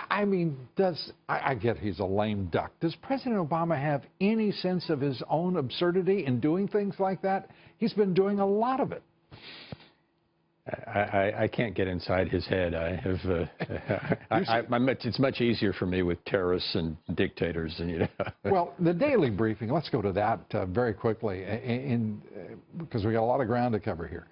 I mean, I get he's a lame duck. Does President Obama have any sense of his own absurdity in doing things like that? He's been doing a lot of it. I can't get inside his head. I have, it's much easier for me with terrorists and dictators, and you know. Well, the daily briefing. Let's go to that very quickly, because we got a lot of ground to cover here.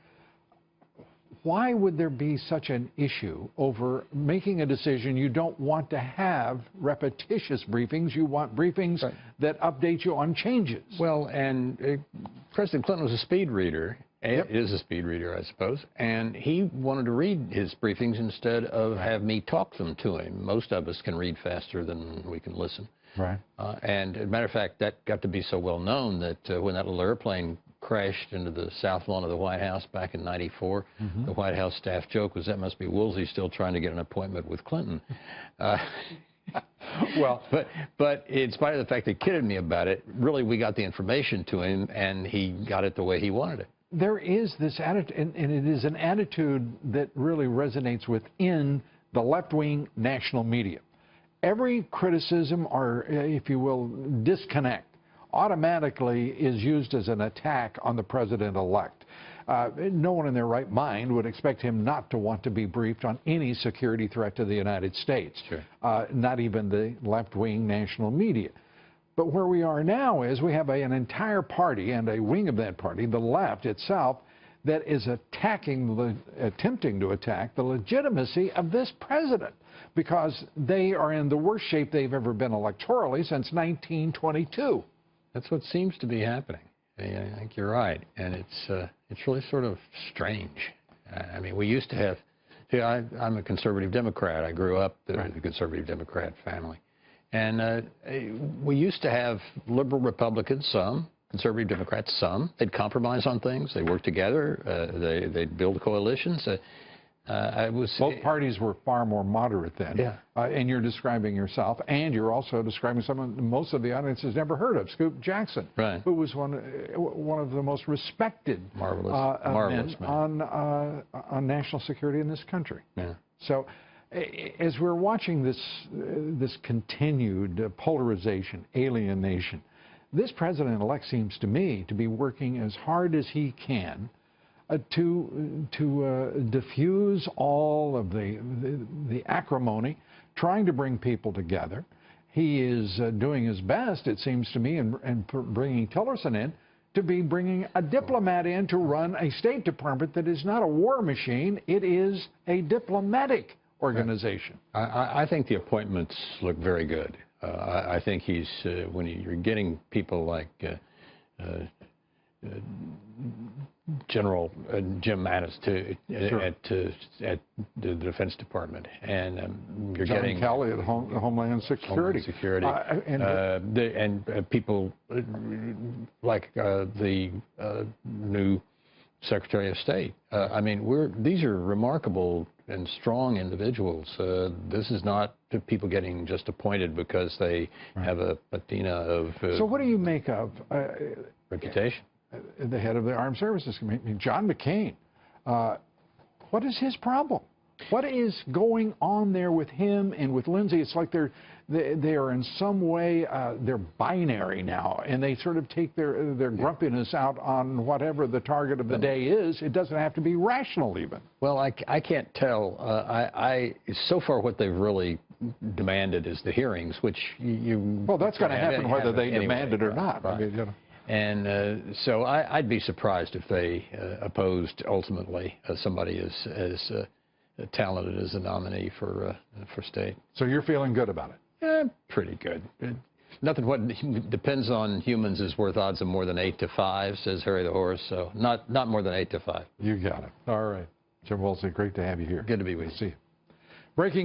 Why would there be such an issue over making a decision? You don't want to have repetitious briefings. You want briefings that update you on changes. Well, and President Clinton was a speed reader. Is a speed reader, I suppose, and he wanted to read his briefings instead of have me talk them to him. Most of us can read faster than we can listen. Right. And as a matter of fact, that got to be so well known that when that little airplane crashed into the south lawn of the White House back in '94, the White House staff joke was that must be Woolsey still trying to get an appointment with Clinton. Well, but in spite of the fact they kidded me about it, really we got the information to him, and he got it the way he wanted it. There is this attitude, and it is an attitude that really resonates within the left-wing national media. Every criticism or, if you will, disconnect automatically is used as an attack on the president-elect. No one in their right mind would expect him not to want to be briefed on any security threat to the United States, not even the left-wing national media. But where we are now is we have an entire party and a wing of that party, the left itself, that is attempting to attack the legitimacy of this president because they are in the worst shape they've ever been electorally since 1922. That's what seems to be happening. I think you're right, and it's really sort of strange. I mean, we used to have. See, I'm a conservative Democrat. I grew up in a conservative Democrat family. And we used to have liberal Republicans, some, conservative Democrats, some. They'd compromise on things. They worked together. They'd build coalitions. Both parties were far more moderate then. Yeah. And you're describing yourself, and you're also describing someone most of the audience has never heard of, Scoop Jackson, who was one of the most respected men on national security in this country. Yeah. So, as we're watching this continued polarization, alienation, this president-elect seems to me to be working as hard as he can to diffuse all of the acrimony, trying to bring people together. He is doing his best, it seems to me, in bringing Tillerson in, to be bringing a diplomat in to run a State Department that is not a war machine, it is a diplomatic organization. I think the appointments look very good. I think he's when you're getting people like General Jim Mattis at the Defense Department, and you're John getting Kelly at Homeland Security, and people like the new Secretary of State. I mean, these are remarkable and strong individuals. This is not people getting just appointed because they have a patina of so what do you make of reputation? The head of the Armed Services Committee, John McCain. What is his problem? What is going on there with him and with Lindsey? It's like they are in some way they're binary now, and they sort of take their grumpiness out on whatever the target of the day is. It doesn't have to be rational even. Well, I can't tell. So far what they've really demanded is the hearings, which well, that's going to happen whether they demand it or not. I mean, you know. And so I'd be surprised if they opposed ultimately somebody as talented as a nominee for state. So you're feeling good about it? Pretty good. Nothing what depends on humans is worth odds of more than 8 to 5, says Harry the Horse. So not more than 8 to 5. You got it. All right, Jim Woolsey, great to have you here. Good to be with you. See you. Breaking.